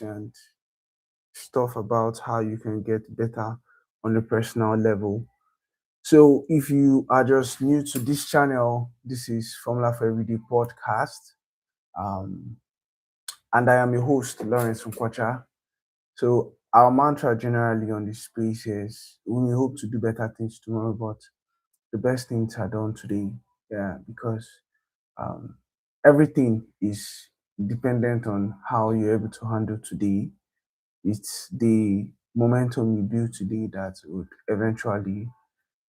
and stuff about how you can get better on a personal level. So, if you are just new to this channel, this is Formula for Everyday podcast, um, and I am your host, Lawrence Nkwocha. So, our mantra generally on this space is we hope to do better things tomorrow, but the best things are done today. Yeah, because um, everything is dependent on how you're able to handle today. It's the momentum you build today that would eventually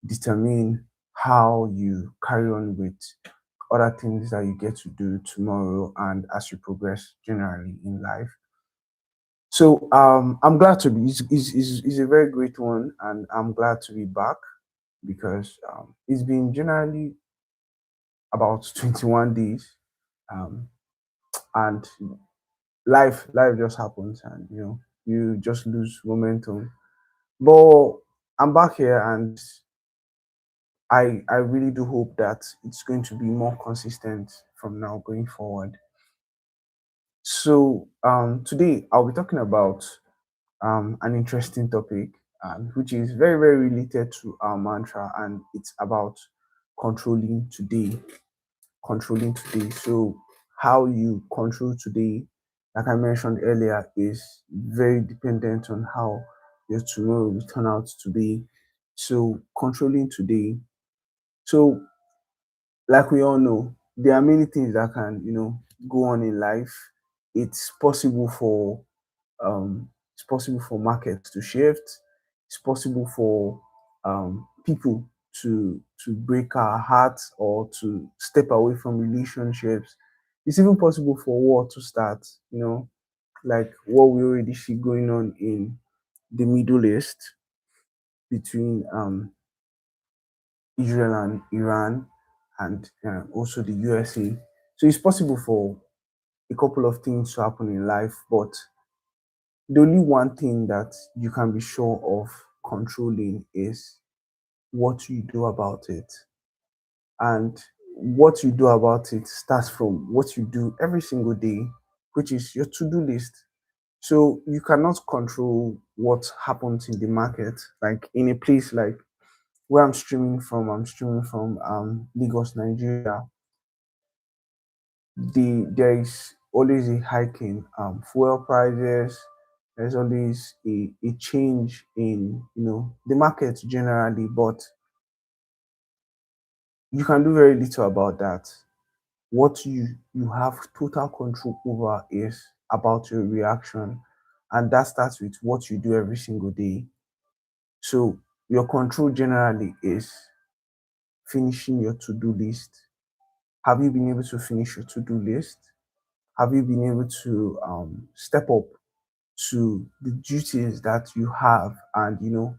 determine how you carry on with other things that you get to do tomorrow and as you progress generally in life. So I'm glad to be. It's a very great one, and I'm glad to be back because it's been generally about 21 days, um, and life just happens, and you just lose momentum. But I'm back here, and I really do hope that it's going to be more consistent from now going forward. So today I'll be talking about an interesting topic, which is very very related to our mantra, and it's about controlling today. Controlling today. So how you control today, like I mentioned earlier, is very dependent on how your tomorrow will turn out to be. So controlling today. So like we all know, there are many things that can, go on in life. It's possible for markets to shift. It's possible for people to break our hearts or to step away from relationships. It's even possible for war to start. Like what we already see going on in the Middle East between Israel and Iran, and also the USA. So it's possible for a couple of things to happen in life, but the only one thing that you can be sure of controlling is what you do about it. And what you do about it starts from what you do every single day, which is your to do list. So you cannot control what happens in the market. Like in a place like where I'm streaming from Lagos, Nigeria. There is always a hike in fuel prices. There's always a change in the market generally, but you can do very little about that. What you have total control over is about your reaction, and that starts with what you do every single day. So your control generally is finishing your to-do list. Have you been able to finish your to-do list? Have you been able to step up to the duties that you have and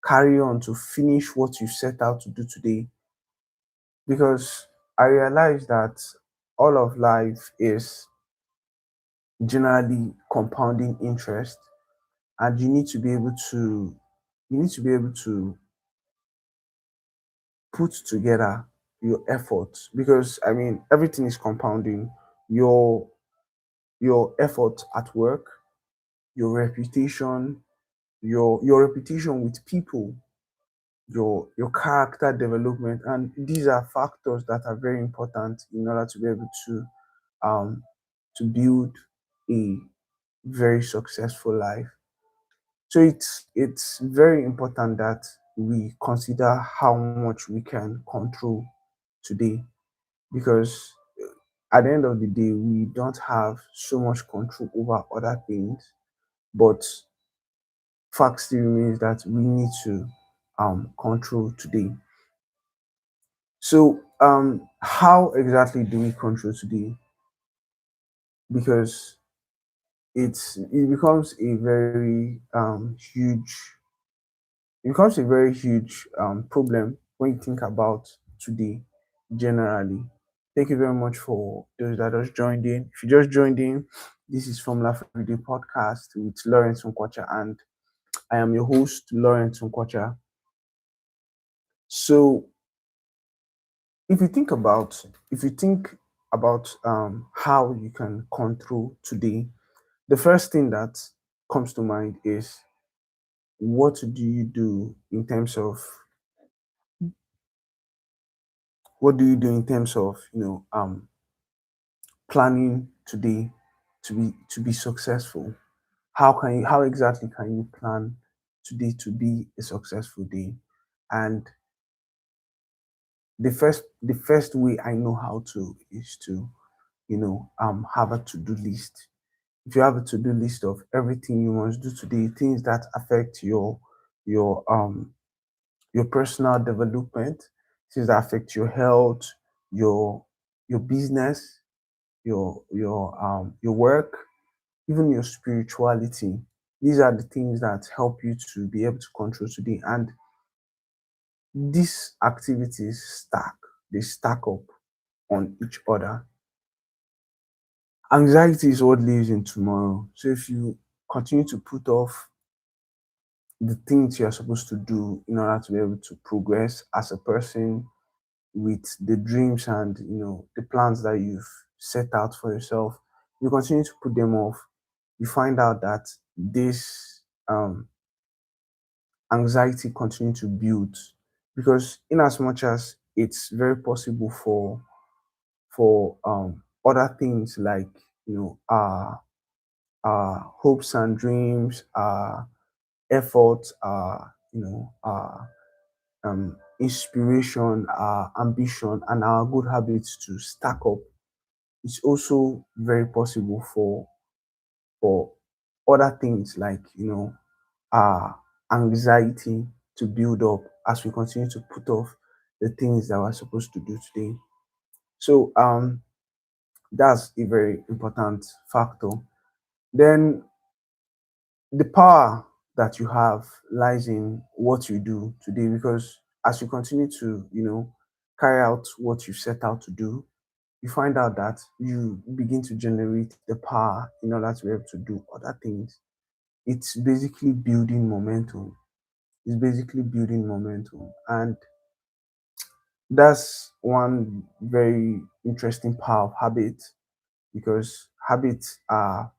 carry on to finish what you set out to do today? Because I realize that all of life is generally compounding interest, and you need to be able to put together your efforts, because I mean everything is compounding. Your your effort at work, your reputation, your reputation with people, your character development, and these are factors that are very important in order to be able um to build a very successful life. So it's very important that we consider how much we can control today, because at the end of the day we don't have so much control over other things, but fact still remains that we need to control today. So how exactly do we control today? Because it becomes a very huge problem when you think about today generally. Thank you very much for those that just joined in. If you just joined in, this is Formula for Everyday podcast with Lawrence Nkwocha, and I am your host, Lawrence Nkwocha. So if you think about how you can control today, The first thing that comes to mind is, what do you do in terms of what do you do in terms of planning today to be successful? How exactly can you plan today to be a successful day? And the first way I know how to is to have a to-do list. If you have a to-do list of everything you must do today, things that affect your your personal development, things that affect your health, your your business, your work, even your spirituality. These are the things that help you to be able to control today. And these activities they stack up on each other. Anxiety is what lives in tomorrow. So if you continue to put off the things you're supposed to do in order to be able to progress as a person with the dreams and the plans that you've set out for yourself, you continue to put them off, you find out that this anxiety continue to build, because in as much as it's very possible for other things like hopes and dreams, efforts, inspiration, ambition, and our good habits to stack up, it's also very possible for other things like uh, anxiety to build up as we continue to put off the things that we're supposed to do today. So that's a very important factor. Then the power that you have lies in what you do today, because as you continue to carry out what you set out to do, you find out that you begin to generate the power in order to be able to do other things. It's basically building momentum. It's basically building momentum. And that's one very interesting power of habit, because habits are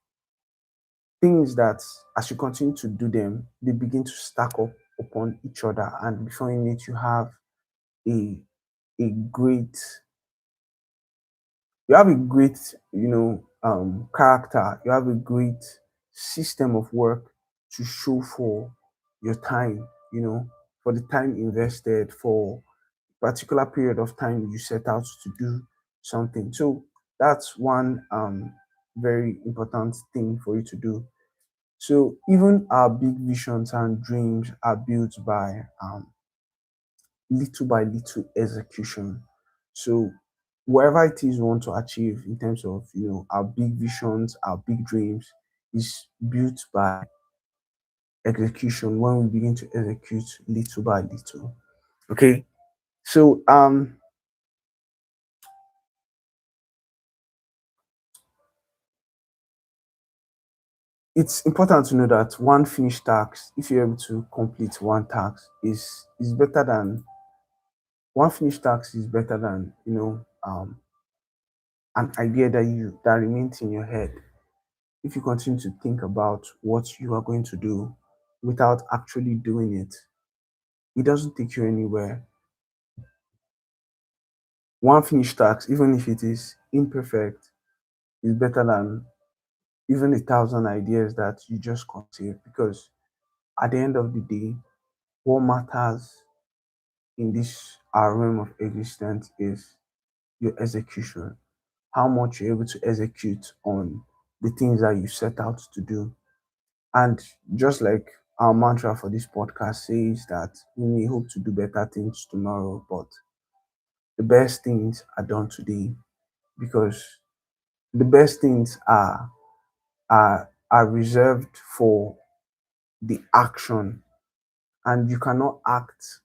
things that as you continue to do them, they begin to stack up upon each other. And before you know it, you have a a great you have a great character, you have a great system of work to show for your time, for the time invested, for particular period of time you set out to do something. So that's one very important thing for you to do. So even our big visions and dreams are built by little by little execution. So whatever it is we want to achieve in terms of our big visions, our big dreams, is built by execution when we begin to execute little by little. Okay. So it's important to know that one finished task, if you're able to complete one task, is better than one finished task is better than an idea that remains in your head. If you continue to think about what you are going to do without actually doing it, it doesn't take you anywhere. One finished task, even if it is imperfect, is better than even 1,000 ideas that you just conceive, because at the end of the day, what matters in this our realm of existence is your execution, how much you're able to execute on the things that you set out to do. And just like our mantra for this podcast says, that we may hope to do better things tomorrow, but the best things are done today, because the best things are reserved for the action, and you cannot act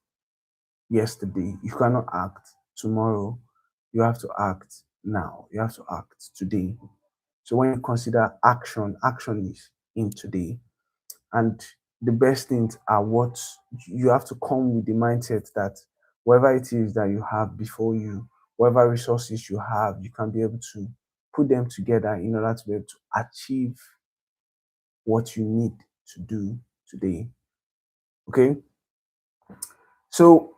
yesterday, you cannot act tomorrow, you have to act now, you have to act today. So when you consider action, action is in today. And the best things are what you have to come with the mindset that whatever it is that you have before you, whatever resources you have, you can be able to put them together in order to be able to achieve what you need to do today. Okay. So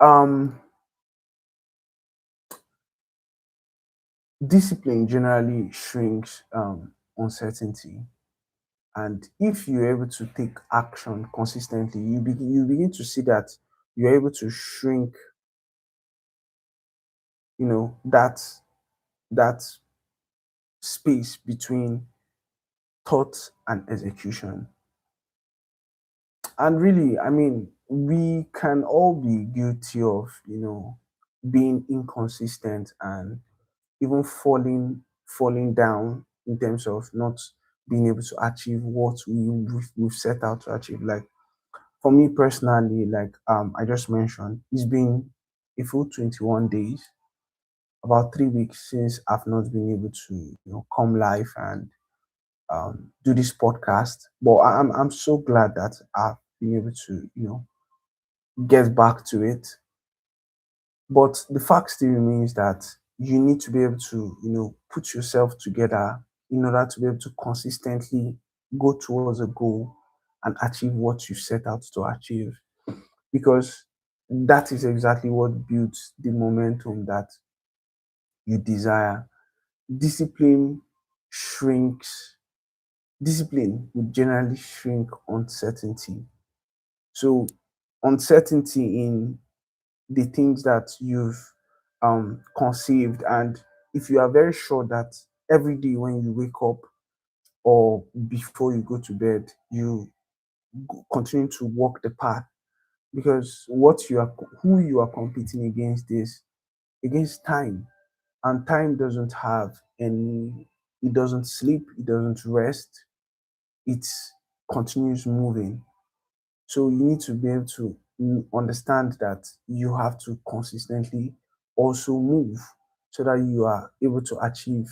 discipline generally shrinks uncertainty. And if you're able to take action consistently, you begin to see that you're able to shrink, that space between thought and execution. And really, I mean, we can all be guilty of, being inconsistent and even falling down in terms of not being able to achieve what we've set out to achieve. Like for me personally, like I just mentioned, it's been a full 21 days, about 3 weeks since I've not been able to, come live and do this podcast. But I'm so glad that I've been able to, get back to it. But the fact still remains that you need to be able to, put yourself together in order to be able to consistently go towards a goal and achieve what you set out to achieve. Because that is exactly what builds the momentum that you desire. Discipline shrinks, discipline would generally shrink uncertainty. So, uncertainty in the things that you've conceived, and if you are very sure that every day when you wake up or before you go to bed, you continue to walk the path, because who you are competing against is against time, and time doesn't have any, it doesn't sleep, it doesn't rest, it continues moving. So you need to be able to understand that you have to consistently also move so that you are able to achieve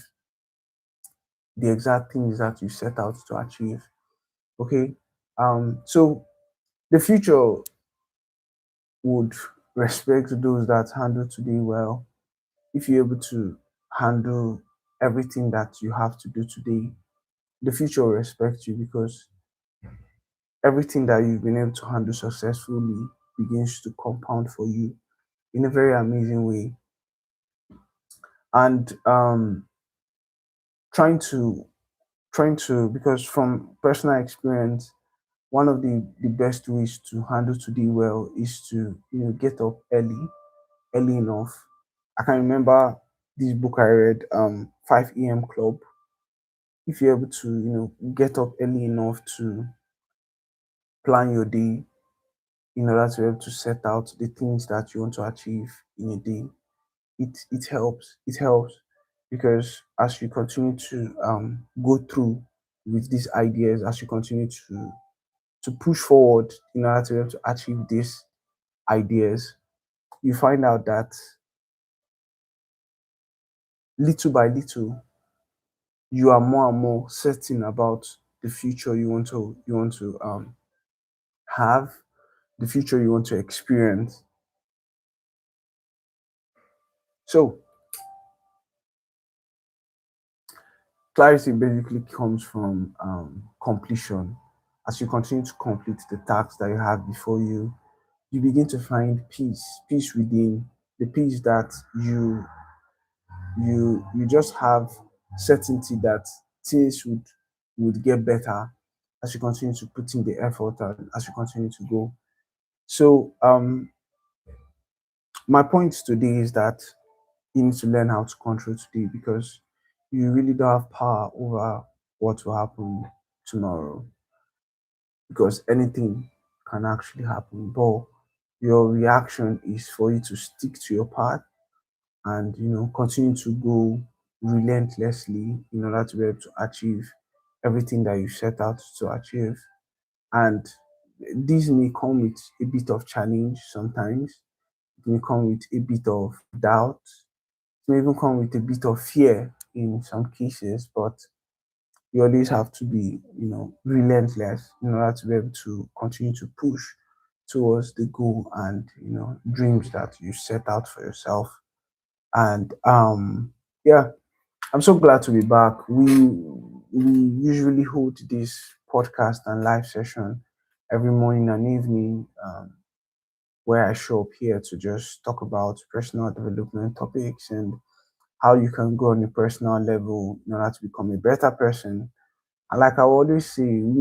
the exact things that you set out to achieve. Okay. So the future would respect those that handle today well. If you're able to handle everything that you have to do today, the future will respect you, because everything that you've been able to handle successfully begins to compound for you in a very amazing way. And trying to because from personal experience, one of the best ways to handle today well is to, get up early enough. I can remember this book I read, 5 a.m. Club. If you're able to, get up early enough to plan your day in order to be able to set out the things that you want to achieve in a day, it helps. It helps because as you continue to go through with these ideas, as you continue to push forward in order to be able to achieve these ideas, you find out that little by little you are more and more certain about the future you want to have, the future you want to experience. So clarity basically comes from completion. As you continue to complete the tasks that you have before you, you begin to find peace within, the peace that you just have certainty that things would get better as you continue to put in the effort and as you continue to go. So my point today is that you need to learn how to control today, because you really don't have power over what will happen tomorrow, because anything can actually happen. But your reaction is for you to stick to your path and, continue to go relentlessly in order to be able to achieve everything that you set out to achieve. And this may come with a bit of challenge sometimes. It may come with a bit of doubt. It may even come with a bit of fear in some cases, but you always have to be, relentless in order to be able to continue to push towards the goal and, dreams that you set out for yourself. And yeah, I'm so glad to be back. We usually hold this podcast and live session every morning and evening, where I show up here to just talk about personal development topics and how you can grow on a personal level in order to become a better person. And like I always say,